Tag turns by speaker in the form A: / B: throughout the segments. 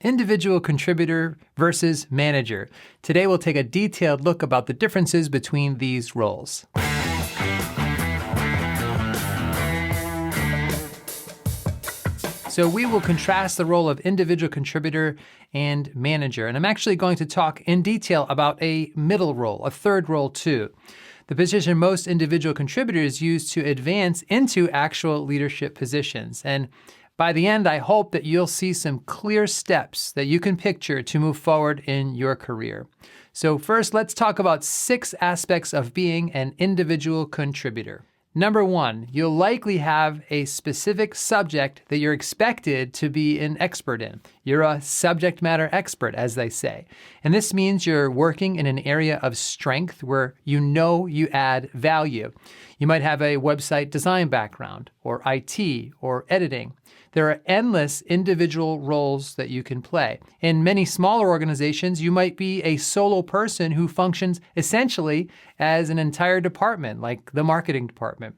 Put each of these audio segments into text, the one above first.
A: individual contributor versus manager. Today we'll take a detailed look about the differences between these roles. So we will contrast the role of individual contributor and manager. And I'm actually going to talk in detail about a middle role, a third role too. The position most individual contributors use to advance into actual leadership positions. And by the end, I hope that you'll see some clear steps that you can picture to move forward in your career. So first, let's talk about 6 aspects of being an individual contributor. Number 1, you'll likely have a specific subject that you're expected to be an expert in. You're a subject matter expert, as they say. And this means you're working in an area of strength where you know you add value. You might have a website design background, or IT, or editing. There are endless individual roles that you can play. In many smaller organizations, you might be a solo person who functions essentially as an entire department, like the marketing department.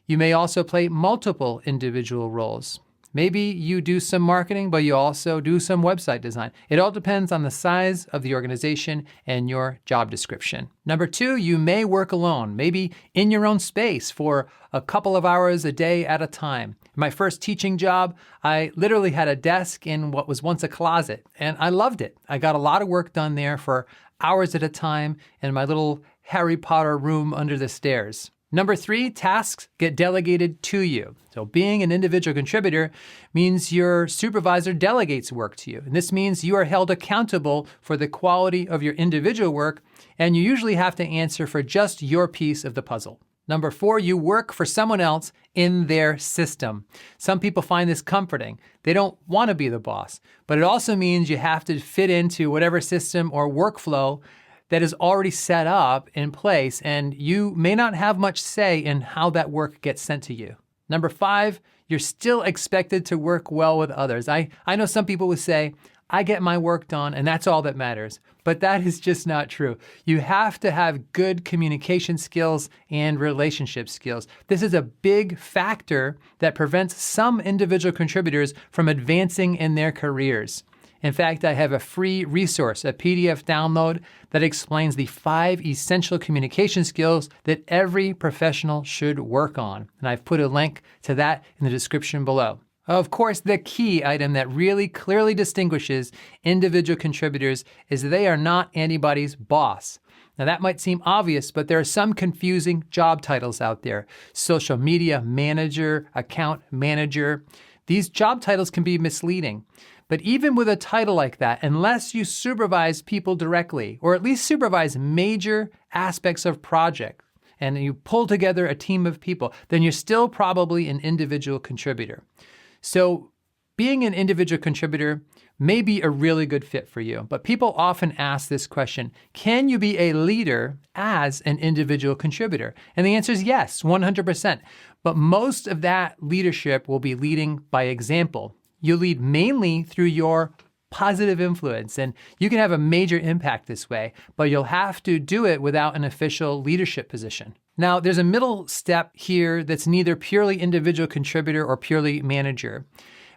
A: You may also play multiple individual roles. Maybe you do some marketing, but you also do some website design. It all depends on the size of the organization and your job description. Number 2, you may work alone, maybe in your own space for a couple of hours a day at a time. My first teaching job, I literally had a desk in what was once a closet, and I loved it. I got a lot of work done there for hours at a time in my little Harry Potter room under the stairs. Number 3, tasks get delegated to you. So being an individual contributor means your supervisor delegates work to you. And this means you are held accountable for the quality of your individual work, and you usually have to answer for just your piece of the puzzle. Number 4, you work for someone else in their system. Some people find this comforting. They don't want to be the boss, but it also means you have to fit into whatever system or workflow that is already set up in place, and you may not have much say in how that work gets sent to you. Number 5, you're still expected to work well with others. I know some people would say, I get my work done and that's all that matters. But that is just not true. You have to have good communication skills and relationship skills. This is a big factor that prevents some individual contributors from advancing in their careers. In fact, I have a free resource, a PDF download that explains the 5 essential communication skills that every professional should work on. And I've put a link to that in the description below. Of course, the key item that really clearly distinguishes individual contributors is that they are not anybody's boss. Now that might seem obvious, but there are some confusing job titles out there. Social media manager, account manager. These job titles can be misleading. But even with a title like that, unless you supervise people directly, or at least supervise major aspects of project, and you pull together a team of people, then you're still probably an individual contributor. So being an individual contributor may be a really good fit for you, but people often ask this question, can you be a leader as an individual contributor? And the answer is yes, 100%. But most of that leadership will be leading by example. You lead mainly through your positive influence, and you can have a major impact this way, but you'll have to do it without an official leadership position. Now, there's a middle step here that's neither purely individual contributor or purely manager.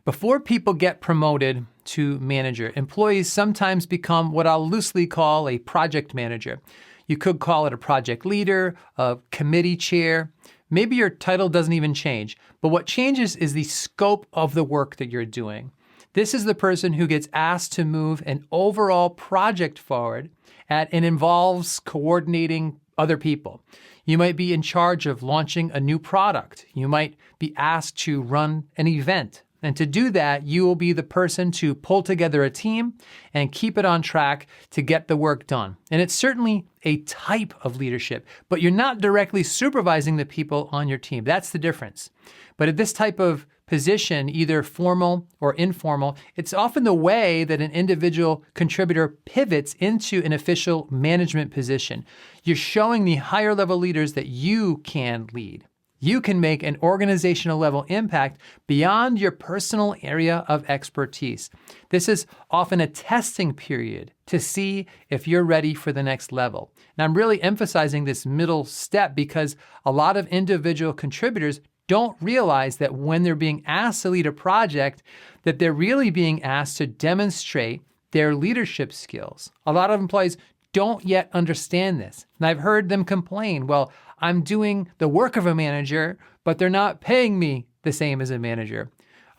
A: Before people get promoted to manager, employees sometimes become what I'll loosely call a project manager. You could call it a project leader, a committee chair. Maybe your title doesn't even change, but what changes is the scope of the work that you're doing. This is the person who gets asked to move an overall project forward and involves coordinating other people. You might be in charge of launching a new product. You might be asked to run an event. And to do that, you will be the person to pull together a team and keep it on track to get the work done. And it's certainly a type of leadership, but you're not directly supervising the people on your team. That's the difference. But at this type of position, either formal or informal, it's often the way that an individual contributor pivots into an official management position. You're showing the higher level leaders that you can lead. You can make an organizational level impact beyond your personal area of expertise. This is often a testing period to see if you're ready for the next level. Now, I'm really emphasizing this middle step because a lot of individual contributors don't realize that when they're being asked to lead a project, that they're really being asked to demonstrate their leadership skills. A lot of employees don't yet understand this. And I've heard them complain, well, I'm doing the work of a manager, but they're not paying me the same as a manager.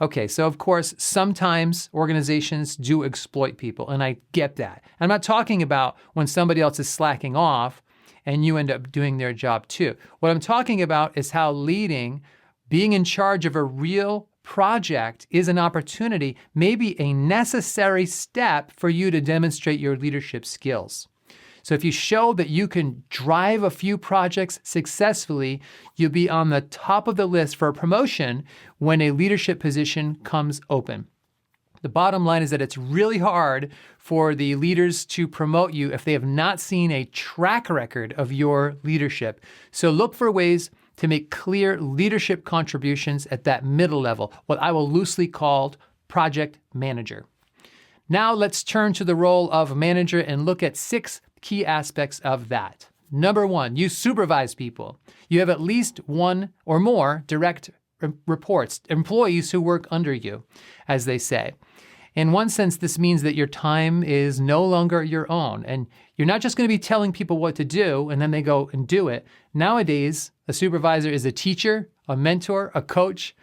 A: Okay, so of course, sometimes organizations do exploit people, and I get that. I'm not talking about when somebody else is slacking off and you end up doing their job too. What I'm talking about is how leading, being in charge of a real project is an opportunity, maybe a necessary step for you to demonstrate your leadership skills. So if you show that you can drive a few projects successfully, you'll be on the top of the list for a promotion when a leadership position comes open. The bottom line is that it's really hard for the leaders to promote you if they have not seen a track record of your leadership. So look for ways to make clear leadership contributions at that middle level, what I will loosely call project manager. Now let's turn to the role of manager and look at 6 key aspects of that. Number 1, you supervise people. You have at least one or more direct reports, employees who work under you, as they say. In one sense, this means that your time is no longer your own, and you're not just going to be telling people what to do and then they go and do it. Nowadays, a supervisor is a teacher, a mentor, a coach,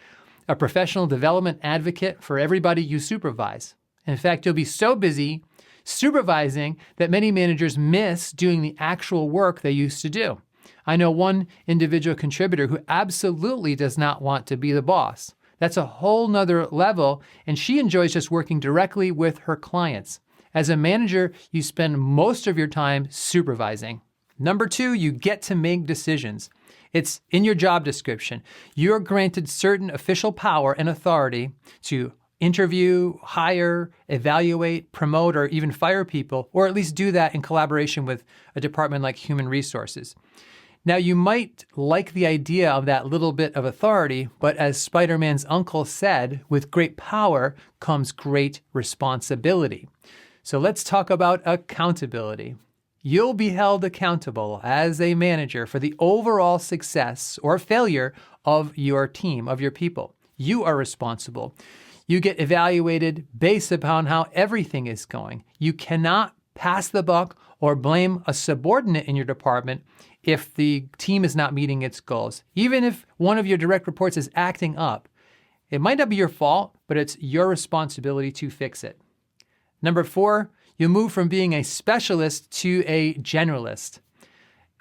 A: a professional development advocate for everybody you supervise. In fact, you'll be so busy supervising that many managers miss doing the actual work they used to do. I know one individual contributor who absolutely does not want to be the boss. That's a whole nother level, and she enjoys just working directly with her clients. As a manager, you spend most of your time supervising. Number 2, you get to make decisions. It's in your job description. You're granted certain official power and authority to interview, hire, evaluate, promote, or even fire people, or at least do that in collaboration with a department like Human Resources. Now, you might like the idea of that little bit of authority, but as Spider-Man's uncle said, with great power comes great responsibility. So let's talk about accountability. You'll be held accountable as a manager for the overall success or failure of your team, of your people. You are responsible. You get evaluated based upon how everything is going. You cannot pass the buck or blame a subordinate in your department if the team is not meeting its goals. Even if one of your direct reports is acting up, it might not be your fault, but it's your responsibility to fix it. Number 4, you move from being a specialist to a generalist.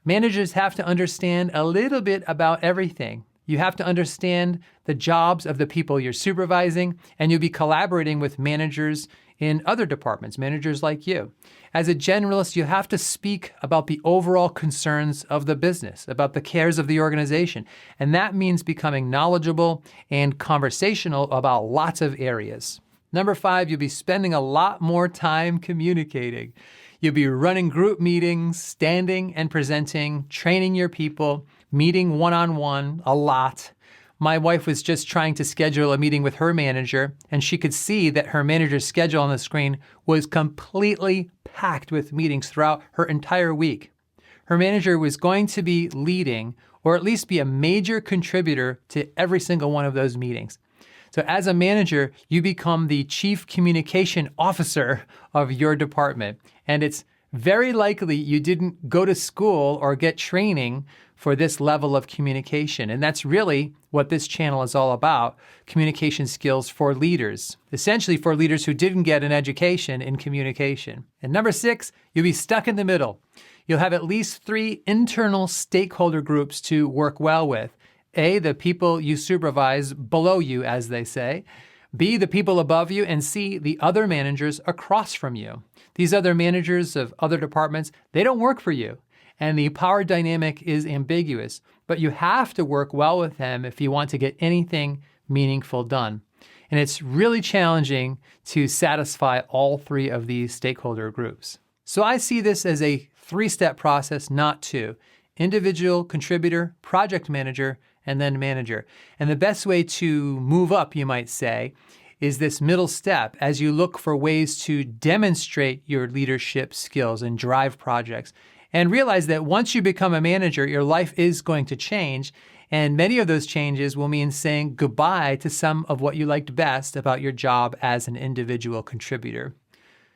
A: Managers have to understand a little bit about everything. You have to understand the jobs of the people you're supervising, and you'll be collaborating with managers in other departments, managers like you. As a generalist, you have to speak about the overall concerns of the business, about the cares of the organization. And that means becoming knowledgeable and conversational about lots of areas. Number 5, you'll be spending a lot more time communicating. You'll be running group meetings, standing and presenting, training your people, meeting one-on-one a lot. My wife was just trying to schedule a meeting with her manager, and she could see that her manager's schedule on the screen was completely packed with meetings throughout her entire week. Her manager was going to be leading, or at least be a major contributor to every single one of those meetings. So as a manager, you become the chief communication officer of your department, and it's very likely you didn't go to school or get training for this level of communication. And that's really what this channel is all about, communication skills for leaders, essentially for leaders who didn't get an education in communication. And number 6, you'll be stuck in the middle. You'll have at least 3 internal stakeholder groups to work well with. A, the people you supervise below you, as they say. B, the people above you. And C, the other managers across from you. These other managers of other departments, they don't work for you. And the power dynamic is ambiguous, but you have to work well with them if you want to get anything meaningful done. And it's really challenging to satisfy all 3 of these stakeholder groups. So I see this as a 3-step process, not 2. Individual, contributor, project manager, and then manager. And the best way to move up, you might say, is this middle step as you look for ways to demonstrate your leadership skills and drive projects. And realize that once you become a manager, your life is going to change, And many of those changes will mean saying goodbye to some of what you liked best about your job as an individual contributor.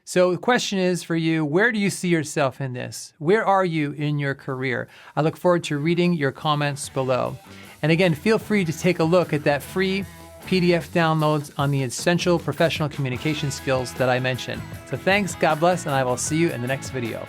A: So the question is for you, where do you see yourself in this? Where are you in your career? I look forward to reading your comments below. And again, feel free to take a look at that free PDF downloads on the essential professional communication skills that I mentioned. So thanks, God bless, and I will see you in the next video.